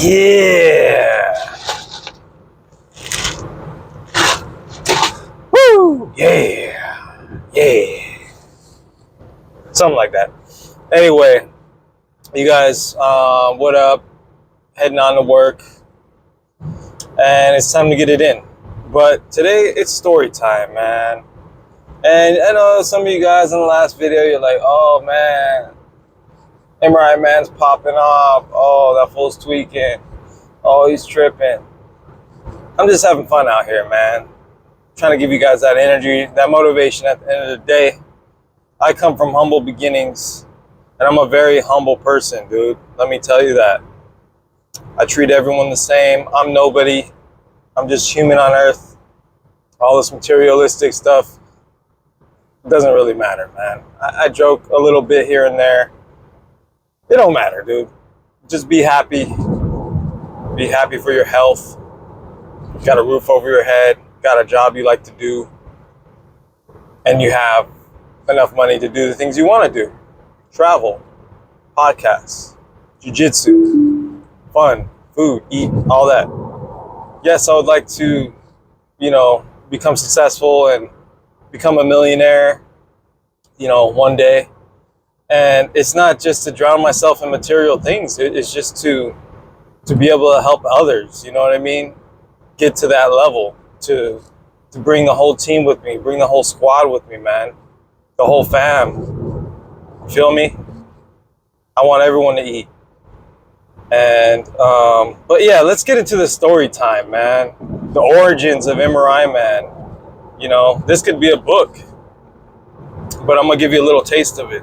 Yeah. Woo. Yeah. Yeah. Something like that. Anyway, you guys, what up? Heading on to work. And it's time to get it in. But today, it's story time, man. And I know some of you guys in the last video, you're like, oh, man, MRI Man's popping off. Oh, that fool's tweaking. Oh, he's tripping. I'm just having fun out here, man. Trying to give you guys that energy, that motivation at the end of the day. I come from humble beginnings, and I'm a very humble person, dude. Let me tell you that. I treat everyone the same. I'm nobody. I'm just human on earth. All this materialistic stuff doesn't really matter, man. I joke a little bit here and there. It don't matter, dude. Just be happy. Be happy for your health. Got a roof over your head. Got a job you like to do. And you have enough money to do the things you want to do. Travel, podcasts, jiu-jitsu, fun, food, eat, all that. Yes, I would like to, become successful and become a millionaire, one day. And it's not just to drown myself in material things. It's just to be able to help others, you know what I mean? Get to that level, to bring the whole team with me, bring the whole squad with me, man. The whole fam. You feel me? I want everyone to eat. And, but yeah, let's get into the story time, man. The origins of MRI Man. This could be a book, but I'm gonna give you a little taste of it.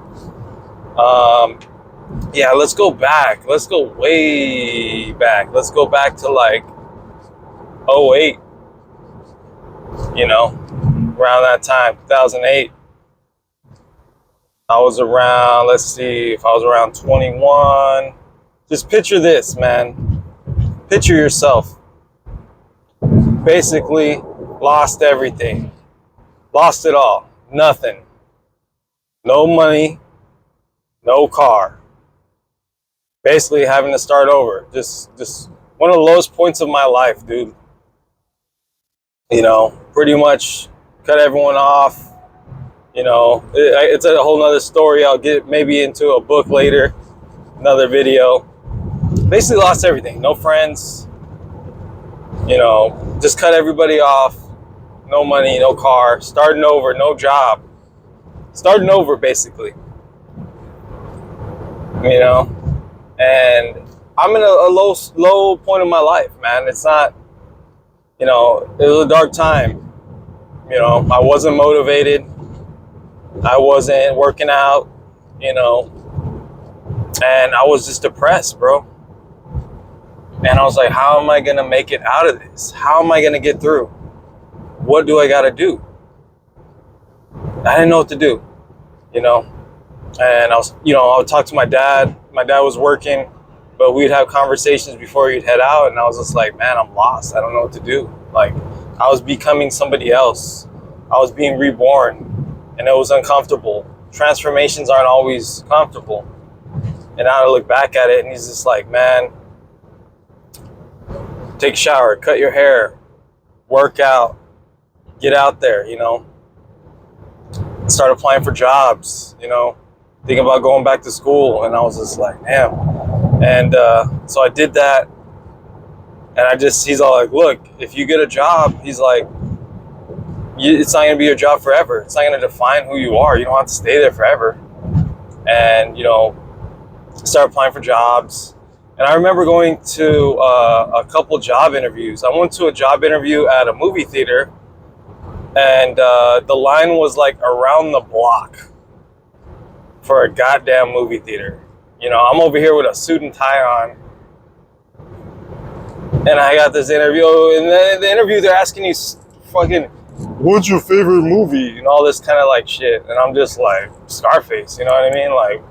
Yeah, let's go back. Let's go way back. Let's go back to like 08, around that time, 2008. I was around, let's see, if I was around 21. Just picture this, man. Picture yourself. Basically, lost everything. Lost it all. Nothing. No money. No car. Basically having to start over. Just one of the lowest points of my life, dude. Pretty much cut everyone off. It's a whole nother story. I'll get maybe into a book later, another video. Basically lost everything. No friends. Just cut everybody off. No money, no car. Starting over, no job. Starting over, basically. And I'm in a low point of my life, man. It's not, it was a dark time. I wasn't motivated. I wasn't working out, and I was just depressed, bro. And I was like, how am I going to make it out of this? How am I going to get through? What do I got to do? I didn't know what to do, And I was, I would talk to my dad. My dad was working, but we'd have conversations before he'd head out. And I was just like, man, I'm lost. I don't know what to do. Like, I was becoming somebody else. I was being reborn. And it was uncomfortable. Transformations aren't always comfortable. And now I look back at it and he's just like, man, take a shower, cut your hair, work out, get out there, Start applying for jobs, think about going back to school. And I was just like, damn. And so I did that. And he's all like, look, if you get a job, he's like, it's not going to be your job forever. It's not going to define who you are. You don't have to stay there forever. And, start applying for jobs. And I remember going to a couple job interviews. I went to a job interview at a movie theater. And the line was like around the block for a goddamn movie theater. I'm over here with a suit and tie on. And I got this interview. And the interview, they're asking you fucking, what's your favorite movie? And all this kind of like shit. And I'm just like, Scarface, you know what I mean? Like,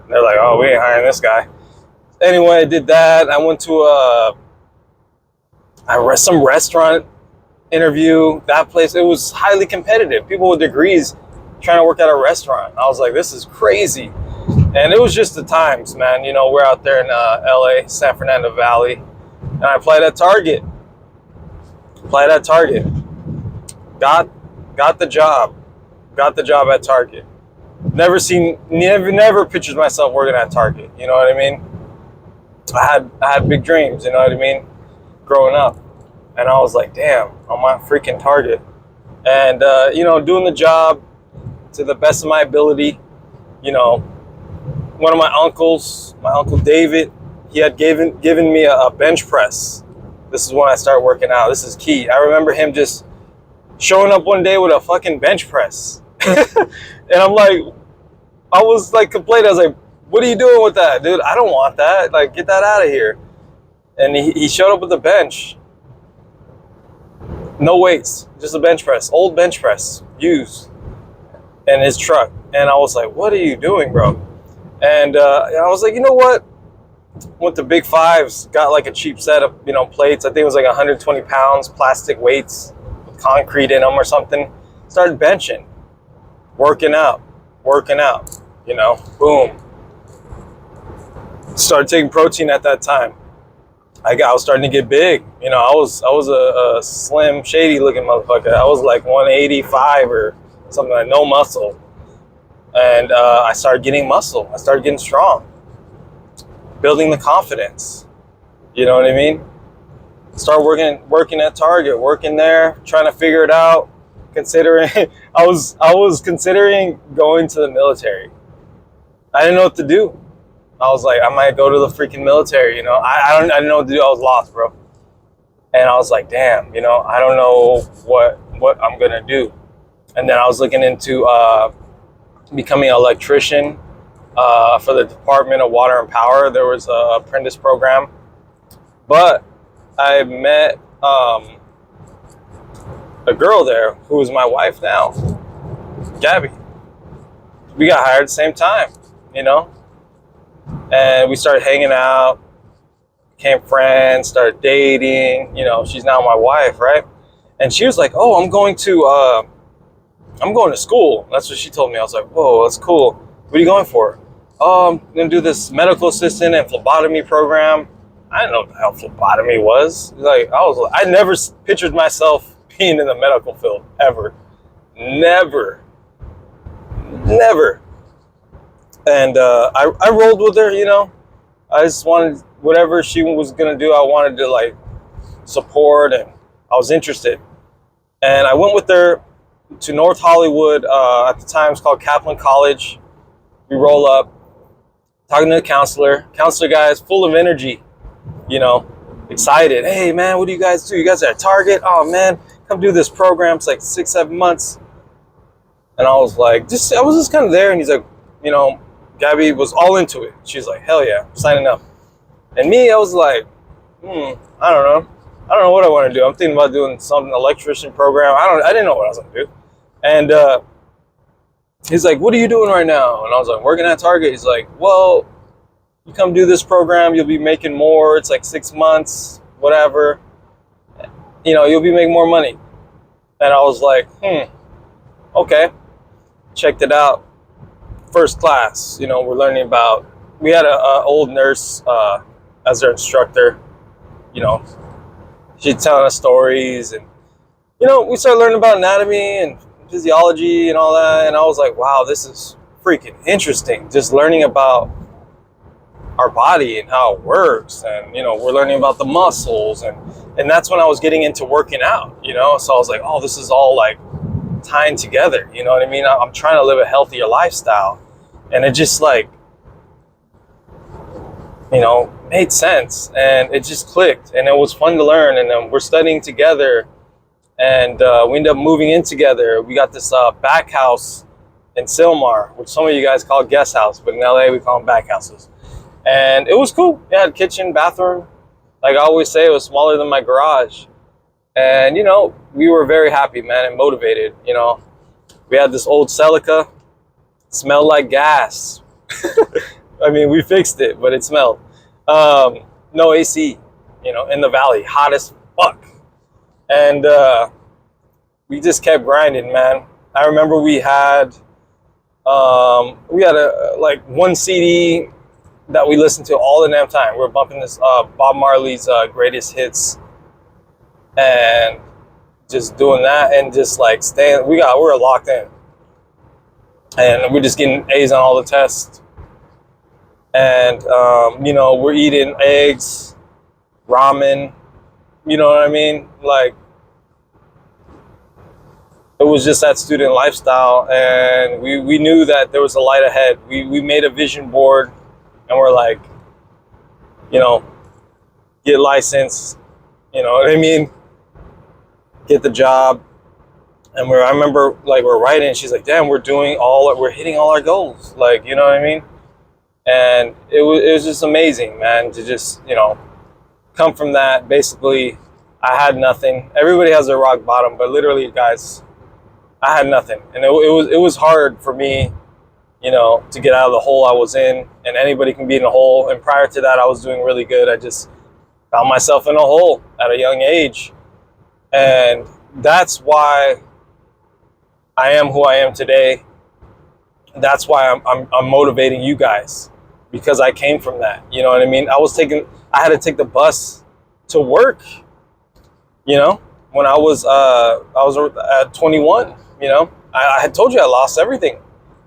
they're like, oh, we ain't hiring this guy. Anyway, I did that. I went to some restaurant interview. That place, it was highly competitive. People with degrees trying to work at a restaurant. I was like, this is crazy. And it was just the times, man. We're out there in LA, San Fernando Valley. And I applied at Target. Got the job. Got the job at Target. Never pictured myself working at Target. You know what I mean? I had big dreams. You know what I mean? Growing up, and I was like, damn, I'm at freaking Target, and you know, doing the job to the best of my ability. You know, one of my uncles, my uncle David, he had given me a bench press. This is when I started working out. This is key. I remember him just showing up one day with a fucking bench press. And I'm like, I was like complaining. I was like, what are you doing with that, dude? I don't want that. Like, get that out of here. And he showed up with a bench. No weights, just a bench press. Old bench press, used, in his truck. And I was like, what are you doing, bro? And I was like, you know what? Went to Big Fives, got like a cheap set of, you know, plates. I think it was like 120 pounds, plastic weights with concrete in them or something. Started benching, working out, you know, boom. Started taking protein at that time. I was starting to get big. You know, I was a slim, shady looking motherfucker. I was like 185 or something, like no muscle. And I started getting muscle. I started getting strong. Building the confidence. You know what I mean? Start working at Target, working there, trying to figure it out. Considering I was considering going to the military. I didn't know what to do. I was like, I might go to the freaking military, you know. I didn't know what to do. I was lost, bro. And I was like, damn, you know, I don't know what I'm gonna do. And then I was looking into becoming an electrician for the Department of Water and Power. There was an apprentice program, but I met a girl there who is my wife now, Gabby. We got hired at the same time, you know. And we started hanging out, became friends, started dating. You know, she's now my wife, right? And she was like, "Oh, I'm going to school." That's what she told me. I was like, "Whoa, that's cool. What are you going for?" "Oh, I'm gonna do this medical assistant and phlebotomy program." I didn't know what the hell phlebotomy was. Like, I never pictured myself being in the medical field ever, never. And I rolled with her, you know. I just wanted whatever she was gonna do. I wanted to like support, and I was interested. And I went with her to North Hollywood. At the time, it's called Kaplan College. We roll up, talking to the counselor. Counselor guy is full of energy, you know, excited. "Hey man, what do you guys do? You guys are at Target? Oh man, come do this program. It's like 6-7 months." And I was like, I was just kind of there. And he's like, you know, Gabby was all into it. She's like, "Hell yeah, I'm signing up." And me, I was like, I don't know what I want to do. I'm thinking about doing some electrician program. I didn't know what I was gonna do. And he's like, "What are you doing right now?" And I was like, "Working at Target." He's like, "Well, you come do this program, you'll be making more. It's like 6 months, whatever. You know, you'll be making more money." And I was like, okay. Checked it out. First class, you know, we're learning about, we had a old nurse as our instructor, you know. She's telling us stories, and, you know, we started learning about anatomy and physiology and all that. And I was like, wow, this is freaking interesting. Just learning about our body and how it works. And, you know, we're learning about the muscles. And that's when I was getting into working out, you know. So I was like, oh, this is all like tying together, you know what I mean? I'm trying to live a healthier lifestyle, and it just like, you know, made sense, and it just clicked, and it was fun to learn. And then we're studying together, and we ended up moving in together. We got this back house in Sylmar, which some of you guys call guest house, but in LA we call them back houses. And it was cool. It had kitchen, bathroom. Like I always say, it was smaller than my garage. And, you know, we were very happy, man, and motivated, you know. We had this old Celica, smelled like gas. I mean, we fixed it, but it smelled. No AC, you know, in the valley, hot as fuck. And we just kept grinding, man. I remember we had like one CD that we listened to all the damn time. We were bumping this Bob Marley's greatest hits, and just doing that, and just like staying. We were locked in, and we're just getting A's on all the tests. And you know, we're eating eggs, ramen. You know what I mean? Like, it was just that student lifestyle, and we knew that there was a light ahead. We made a vision board, and we're like, you know, get licensed, you know what I mean? Get the job. And I remember, like, we're writing, and she's like, damn, we're hitting all our goals. Like, you know what I mean? And it was just amazing, man, to just, you know, come from that. Basically, I had nothing. Everybody has their rock bottom, but literally, guys, I had nothing. And it was hard for me, you know, to get out of the hole I was in, and anybody can be in a hole. And prior to that, I was doing really good. I just found myself in a hole at a young age. And that's why I am who I am today. That's why I'm motivating you guys, because I came from that. You know what I mean? I had to take the bus to work, you know, when I was at 21, you know. I had told you I lost everything.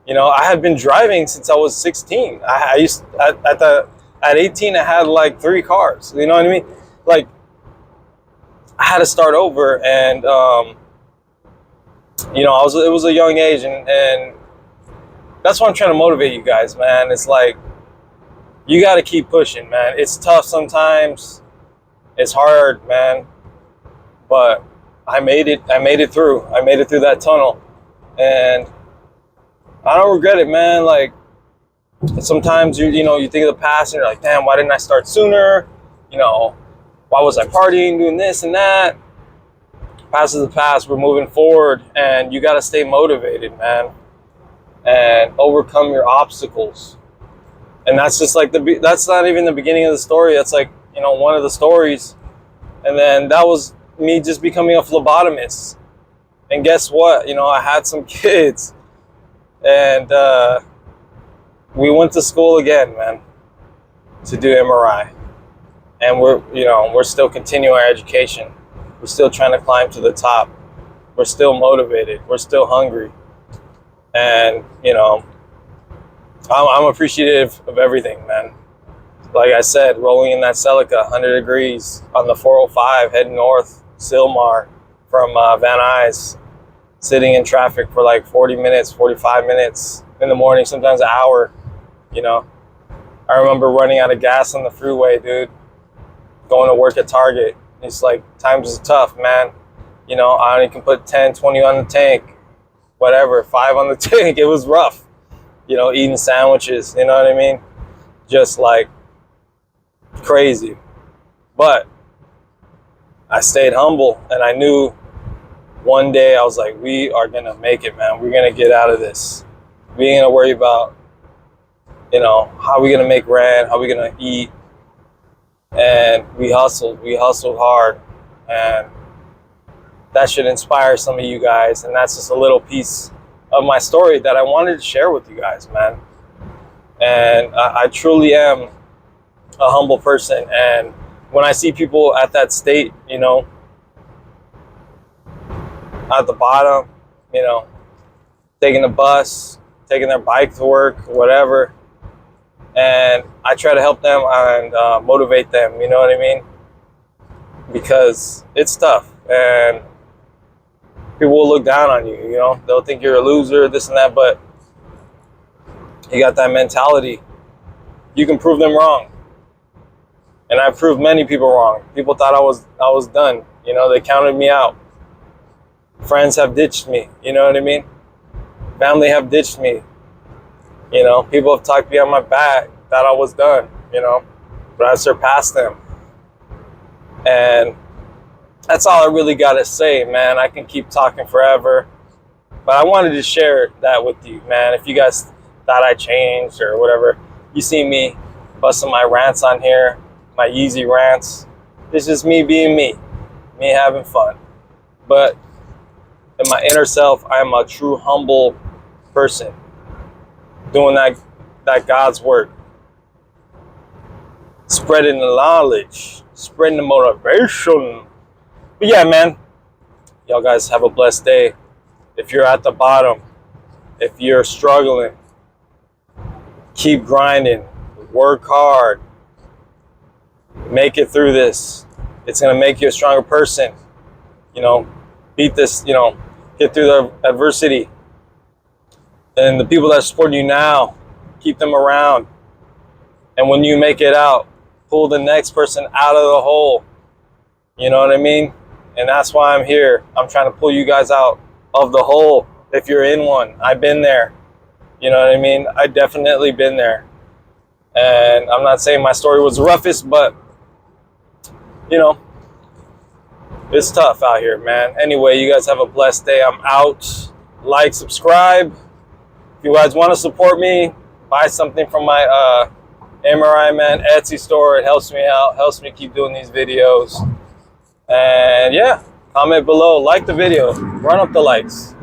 You know, I had been driving since I was 16. I used at 18 I had like 3 cars. You know what I mean? Like, I had to start over, and you know, it was a young age, and that's why I'm trying to motivate you guys, man. It's like, you got to keep pushing, man. It's tough sometimes. It's hard, man. But I made it through. I made it through that tunnel, and I don't regret it, man. Like, sometimes you know, you think of the past and you're like, damn, why didn't I start sooner? You know, why was I partying, doing this and that? Past is the past. We're moving forward, and you got to stay motivated, man, and overcome your obstacles. And that's just like that's not even the beginning of the story. That's like, you know, one of the stories. And then that was me just becoming a phlebotomist. And guess what? You know, I had some kids, and we went to school again, man, to do MRI. And we're still continuing our education. We're still trying to climb to the top. We're still motivated. We're still hungry. And, you know, I'm appreciative of everything, man. Like I said, rolling in that Celica, 100 degrees on the 405, heading north, Sylmar, from Van Nuys, sitting in traffic for like 40 minutes, 45 minutes in the morning, sometimes an hour, you know. I remember running out of gas on the freeway, dude, going to work at Target. It's like, times is tough, man. You know, I only can put 10, 20 on the tank, whatever, 5 on the tank. It was rough, you know, eating sandwiches, you know what I mean? Just like crazy. But I stayed humble, and I knew one day, I was like, we are going to make it, man. We're going to get out of this. We ain't going to worry about, you know, how we going to make rent, how we going to eat. And we hustled hard, and that should inspire some of you guys. And that's just a little piece of my story that I wanted to share with you guys, man. And I truly am a humble person. And when I see people at that state, you know, at the bottom, you know, taking the bus, taking their bike to work, whatever, and I try to help them and motivate them, you know what I mean? Because it's tough, and people will look down on you, you know? They'll think you're a loser, this and that, but you got that mentality. You can prove them wrong. And I've proved many people wrong. People thought I was done, you know? They counted me out. Friends have ditched me, you know what I mean? Family have ditched me. You know, people have talked behind my back, thought I was done, you know, but I surpassed them. And that's all I really got to say, man. I can keep talking forever, but I wanted to share that with you, man. If you guys thought I changed or whatever, you see me busting my rants on here, my Yeezy rants. It's just me being me having fun. But in my inner self, I am a true humble person, doing that God's work. spreading the knowledge, spreading the motivation. But yeah, man, y'all guys have a blessed day. If you're at the bottom, if you're struggling, keep grinding, work hard, make it through this. It's going to make you a stronger person. You know, beat this, you know, get through the adversity. And the people that support you now, keep them around. And when you make it out, pull the next person out of the hole. You know what I mean? And that's why I'm here. I'm trying to pull you guys out of the hole if you're in one. I've been there. You know what I mean? I definitely been there. And I'm not saying my story was the roughest, but, you know, it's tough out here, man. Anyway, you guys have a blessed day. I'm out. Like, subscribe. If you guys want to support me, buy something from my MRI Man Etsy store. It helps me out, helps me keep doing these videos. And yeah, comment below, like the video, run up the likes.